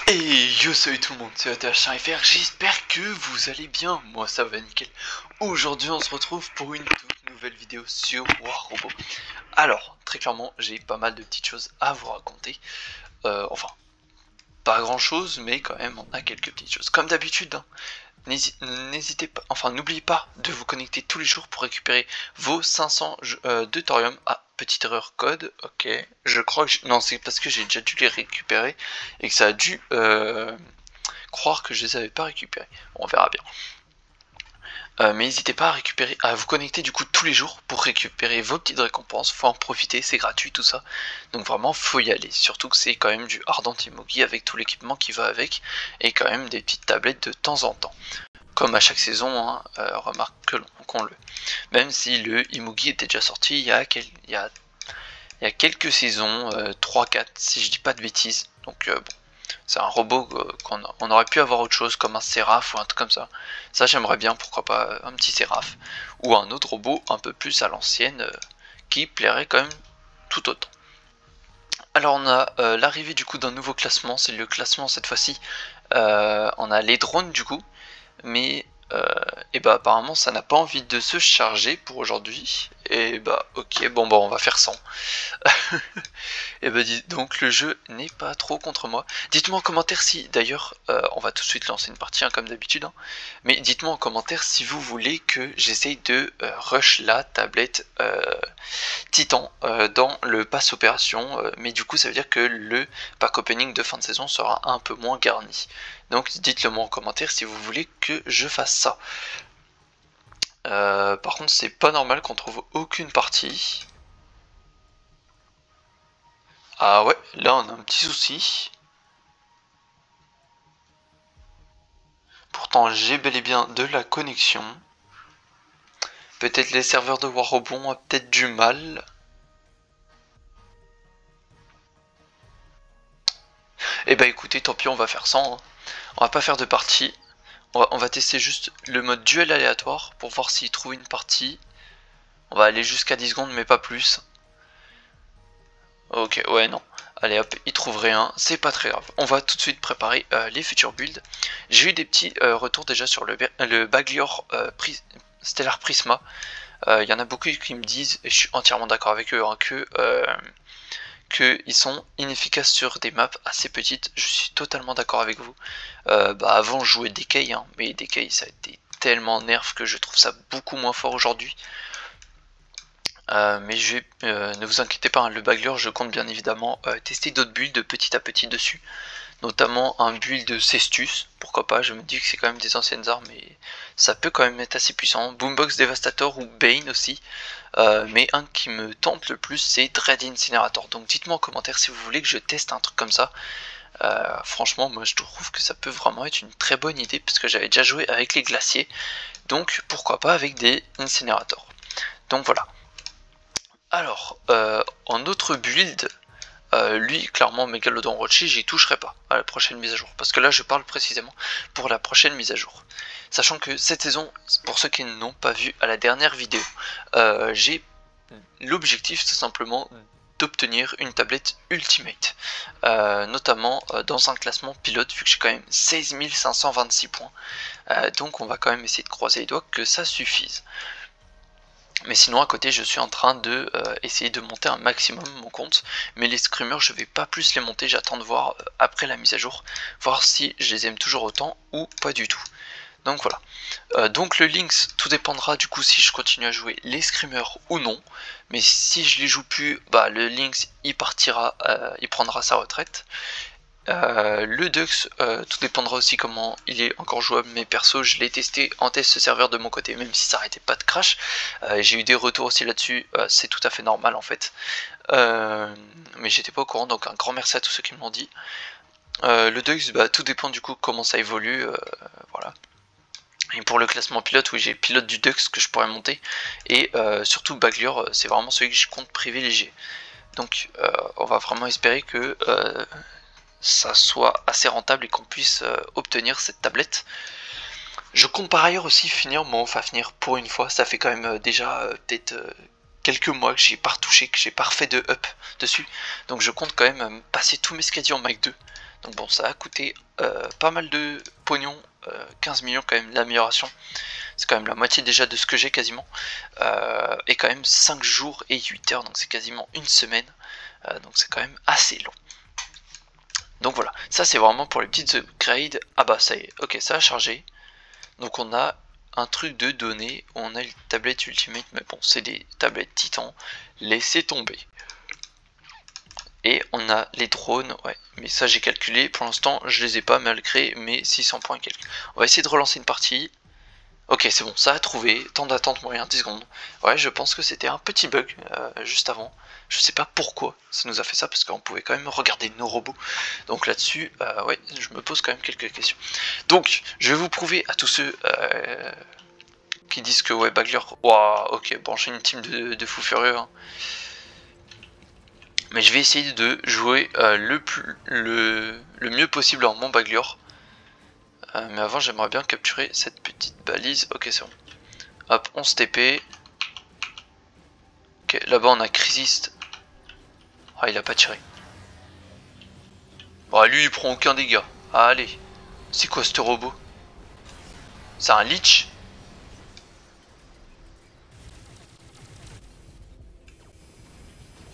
Et yo, salut tout le monde, c'est ATH1FR, j'espère que vous allez bien, moi ça va nickel. Aujourd'hui on se retrouve pour une toute nouvelle vidéo sur War Robot. Alors, très clairement, j'ai pas mal de petites choses à vous raconter. Enfin, pas grand chose, mais quand même on a quelques petites choses. Comme d'habitude, hein, n'hésitez pas, enfin n'oubliez pas de vous connecter tous les jours pour récupérer vos 500 de thorium. Ah, petite erreur code, ok, je crois que non, c'est parce que j'ai déjà dû les récupérer et que ça a dû croire que je les avais pas récupérés. Bon, on verra bien. Mais n'hésitez pas à récupérer, à vous connecter du coup tous les jours pour récupérer vos petites récompenses, faut en profiter, c'est gratuit tout ça. Donc vraiment faut y aller, surtout que c'est quand même du Ardent Imogi avec tout l'équipement qui va avec, et quand même des petites tablettes de temps en temps. Comme à chaque saison, hein, remarque qu'on le. Même si le Imogi était déjà sorti il y a quelques saisons, 3-4 si je dis pas de bêtises. Donc bon, c'est un robot qu'on aurait pu avoir autre chose comme un Séraph ou un truc comme ça. Ça j'aimerais bien, pourquoi pas un petit Séraph. Ou un autre robot un peu plus à l'ancienne qui plairait quand même tout autant. Alors on a l'arrivée du coup d'un nouveau classement, c'est le classement cette fois-ci. On a les drones du coup, mais et bah apparemment ça n'a pas envie de se charger pour aujourd'hui. Et bah ok, bon bah on va faire 100. Et bah donc le jeu n'est pas trop contre moi. Dites-moi en commentaire si, d'ailleurs, on va tout de suite lancer une partie hein, comme d'habitude, hein, mais dites-moi en commentaire si vous voulez que j'essaye de rush la tablette Titan dans le pass opération, mais du coup ça veut dire que le pack opening de fin de saison sera un peu moins garni. Donc dites-le moi en commentaire si vous voulez que je fasse ça. Par contre c'est pas normal qu'on trouve aucune partie. Ah ouais, là on a un petit souci. Pourtant j'ai bel et bien de la connexion. Peut-être les serveurs de War Robot ont peut-être du mal. Et bah écoutez, tant pis, on va faire 100. Hein. On va pas faire de partie. On va tester juste le mode duel aléatoire pour voir s'il trouve une partie. On va aller jusqu'à 10 secondes mais pas plus. Ok, ouais non. Allez hop, il trouve rien, c'est pas très grave. On va tout de suite préparer les futurs builds. J'ai eu des petits retours déjà sur le Baglior Stellar Prisma. Il y en a beaucoup qui me disent, et je suis entièrement d'accord avec eux, hein, qu'ils sont inefficaces sur des maps assez petites. Je suis totalement d'accord avec vous. Avant je jouais Decay, hein, mais Decay ça a été tellement nerf que je trouve ça beaucoup moins fort aujourd'hui. Mais ne vous inquiétez pas, hein, le Baglior je compte bien évidemment tester d'autres builds petit à petit dessus. Notamment un build de Cestus, pourquoi pas, je me dis que c'est quand même des anciennes armes et ça peut quand même être assez puissant. Boombox Devastator ou Bane aussi, mais un qui me tente le plus c'est Dread Incinerator. Donc dites-moi en commentaire si vous voulez que je teste un truc comme ça. Franchement moi je trouve que ça peut vraiment être une très bonne idée parce que j'avais déjà joué avec les glaciers, donc pourquoi pas avec des Incinerators. Donc voilà. Alors, en autre build, lui, clairement, Megalodon Rochi, j'y toucherai pas à la prochaine mise à jour. Parce que là, je parle précisément pour la prochaine mise à jour. Sachant que cette saison, pour ceux qui n'ont pas vu à la dernière vidéo, j'ai l'objectif tout simplement d'obtenir une tablette Ultimate. Notamment dans un classement pilote, vu que j'ai quand même 16 526 points. Donc on va quand même essayer de croiser les doigts que ça suffise. Mais sinon à côté je suis en train de essayer de monter un maximum mon compte. Mais les screamers je vais pas plus les monter, j'attends de voir après la mise à jour, voir si je les aime toujours autant ou pas du tout. Donc voilà. Donc le Lynx, tout dépendra du coup si je continue à jouer les screamers ou non. Mais si je les joue plus, bah le Lynx il partira, il prendra sa retraite. Le Dux, tout dépendra aussi comment il est encore jouable, mais perso je l'ai testé en test serveur de mon côté, même si ça arrêtait pas de crash. J'ai eu des retours aussi là-dessus, c'est tout à fait normal en fait. Mais j'étais pas au courant, donc un grand merci à tous ceux qui me l'ont dit. Le Dux, bah, tout dépend du coup comment ça évolue, voilà. Et pour le classement pilote, oui j'ai pilote du Dux que je pourrais monter, et surtout Baglior, c'est vraiment celui que je compte privilégier. Donc on va vraiment espérer que ça soit assez rentable et qu'on puisse obtenir cette tablette. Je compte par ailleurs aussi finir mon Fafnir pour une fois, ça fait quand même déjà peut-être quelques mois que j'ai pas retouché, que j'ai pas refait de up dessus. Donc je compte quand même passer tous mes Skadi en Mach 2. Donc bon, ça a coûté pas mal de pognon, 15 millions quand même l'amélioration. C'est quand même la moitié déjà de ce que j'ai quasiment. Et quand même 5 jours et 8 heures, donc c'est quasiment une semaine. Donc c'est quand même assez long. Donc voilà, ça c'est vraiment pour les petites upgrades. Ah bah ça y est, ok, ça a chargé. Donc on a un truc de données, on a une tablette Ultimate, mais bon, c'est des tablettes Titan, laissez tomber. Et on a les drones, ouais, mais ça j'ai calculé, pour l'instant je les ai pas malgré mes 600 points quelques. On va essayer de relancer une partie. Ok, c'est bon, ça a trouvé, temps d'attente moyen 10 secondes. Ouais, je pense que c'était un petit bug juste avant. Je sais pas pourquoi ça nous a fait ça, parce qu'on pouvait quand même regarder nos robots. Donc là-dessus, ouais, je me pose quand même quelques questions. Donc, je vais vous prouver à tous ceux qui disent que ouais, Bagler, waouh, ok, bon, j'ai une team de fous furieux. Hein. Mais je vais essayer de jouer le mieux possible en mon Bagler. Mais avant, j'aimerais bien capturer cette petite balise. Ok, c'est bon. Hop, 11 TP. Ok, là-bas on a Crisist. Ah, il a pas tiré. Bon, lui il prend aucun dégât. Ah, allez. C'est quoi ce robot? C'est un Lich?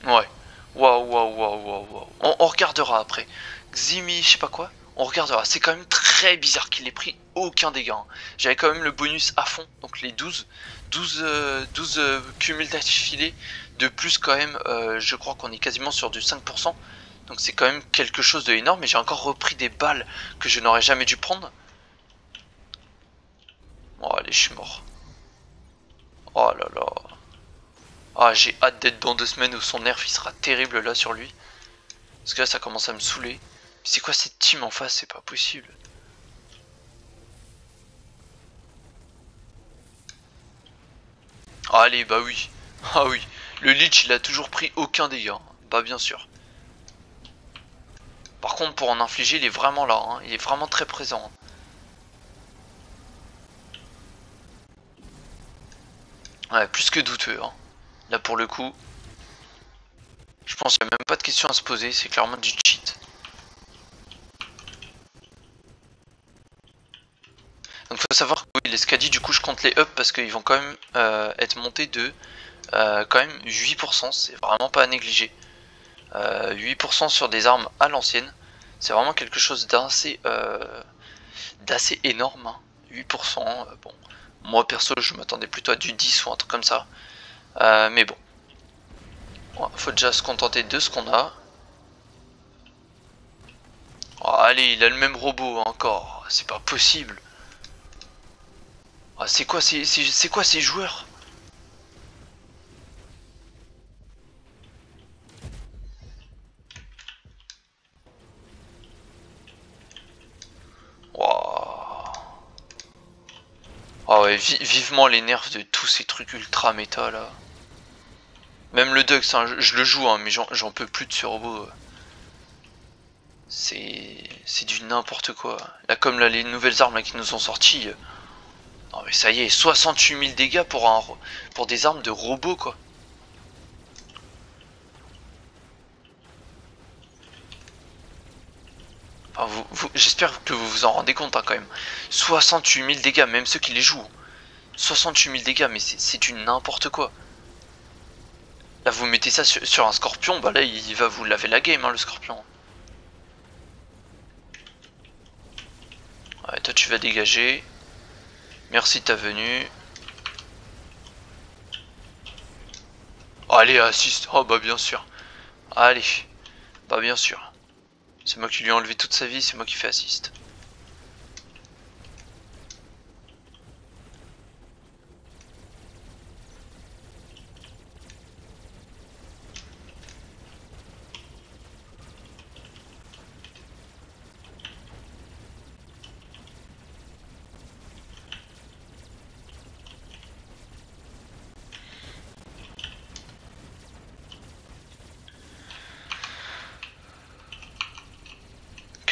Ouais. Waouh, waouh, waouh, waouh, waouh. On regardera après. Ximi, je sais pas quoi. On regardera. C'est quand même très bizarre qu'il ait pris aucun dégât. Hein. J'avais quand même le bonus à fond. Donc les 12 cumuls d'affilée. De plus quand même, je crois qu'on est quasiment sur du 5%. Donc c'est quand même quelque chose de énorme. Mais j'ai encore repris des balles que je n'aurais jamais dû prendre. Oh allez, je suis mort. Oh là là. Ah, j'ai hâte d'être dans 2 semaines où son nerf il sera terrible là sur lui. Parce que là ça commence à me saouler. C'est quoi cette team en face? C'est pas possible. Ah, allez, bah oui. Ah oui. Le Lich il a toujours pris aucun dégât. Bah bien sûr. Par contre pour en infliger il est vraiment là. Hein. Il est vraiment très présent. Ouais, plus que douteux. Hein. Là pour le coup. Je pense qu'il n'y a même pas de question à se poser. C'est clairement du cheat. Donc faut savoir que oui, les Skadi du coup je compte les up parce qu'ils vont quand même être montés de quand même 8%, c'est vraiment pas à négliger. 8% sur des armes à l'ancienne, c'est vraiment quelque chose d'assez énorme. Hein. 8%, bon, moi perso je m'attendais plutôt à du 10 ou un truc comme ça. Mais bon, ouais, faut déjà se contenter de ce qu'on a. Oh, allez, il a le même robot encore, c'est pas possible. Ah, c'est quoi ces joueurs? Wow. Ah ouais, vivement les nerfs de tous ces trucs ultra méta là. Même le Dux, hein, je le joue, hein, mais j'en peux plus de ce robot. C'est du n'importe quoi. Là, comme là, les nouvelles armes là, qui nous ont sorti. Non mais ça y est, 68 000 dégâts pour des armes de robots quoi. Enfin, j'espère que vous vous en rendez compte hein, quand même. 68 000 dégâts, même ceux qui les jouent. 68 000 dégâts, mais c'est du n'importe quoi. Là vous mettez ça sur un scorpion, bah là il va vous laver la game hein, le scorpion. Ouais, toi tu vas dégager. Merci de ta venue. Oh, allez, assiste. Oh bah bien sûr. Allez. Bah bien sûr. C'est moi qui lui ai enlevé toute sa vie, c'est moi qui fais assist.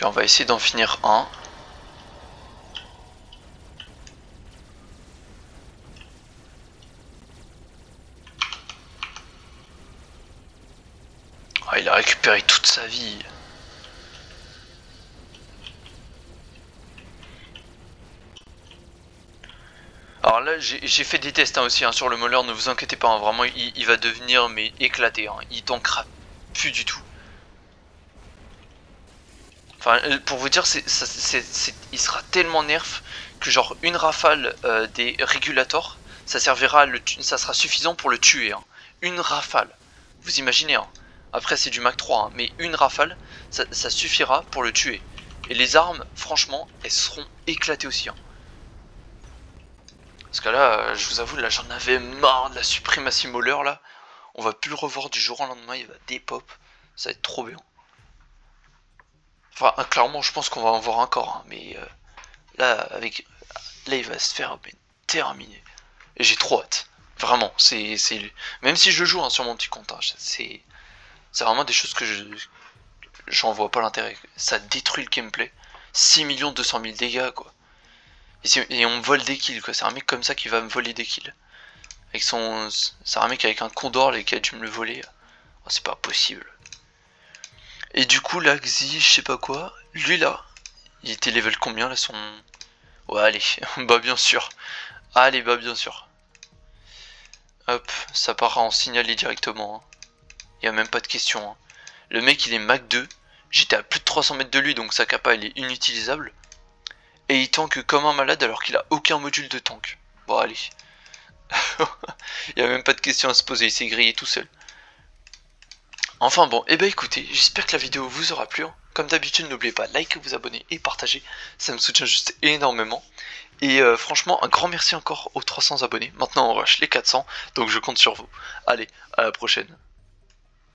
Ok, on va essayer d'en finir un. récupérer toute sa vie. Alors là, j'ai fait des tests hein, aussi hein, sur le Mauler, ne vous inquiétez pas, hein, vraiment il va devenir mais éclaté, hein, il tankera plus du tout. Enfin, pour vous dire, il sera tellement nerf que genre une rafale des régulators, ça servira, ça sera suffisant pour le tuer. Hein. Une rafale, vous imaginez. Hein. Après c'est du Mach 3, hein, mais une rafale, ça suffira pour le tuer. Et les armes, franchement, elles seront éclatées aussi. Hein. Parce que là, je vous avoue, là j'en avais marre de la suprématie Mauler là. On va plus le revoir du jour au lendemain, il va dépop. Ça va être trop bien. Enfin, clairement, je pense qu'on va en voir encore, hein, mais là, là, il va se faire terminer. Et j'ai trop hâte. Vraiment, même si je joue hein, sur mon petit compte, hein, c'est vraiment des choses que j'en vois pas l'intérêt. Ça détruit le gameplay. 6 200 000 dégâts, quoi. Et on me vole des kills, quoi. C'est un mec comme ça qui va me voler des kills. C'est un mec avec un condor qui a dû me le voler. Oh, c'est pas possible. Et du coup, là, Xi, je sais pas quoi, lui là, il était level combien là son. Ouais, allez, bah bien sûr. Allez, bah bien sûr. Hop, ça part en signalé directement. Hein. Y a même pas de question. Hein. Le mec, il est Mach 2. J'étais à plus de 300 mètres de lui, donc sa capa, elle est inutilisable. Et il tank comme un malade alors qu'il a aucun module de tank. Bon, allez. Y a même pas de question à se poser, il s'est grillé tout seul. Enfin bon, et bah écoutez, j'espère que la vidéo vous aura plu. Comme d'habitude, n'oubliez pas de liker, vous abonner et partager. Ça me soutient juste énormément. Et franchement, un grand merci encore aux 300 abonnés. Maintenant on rush les 400, donc je compte sur vous. Allez, à la prochaine.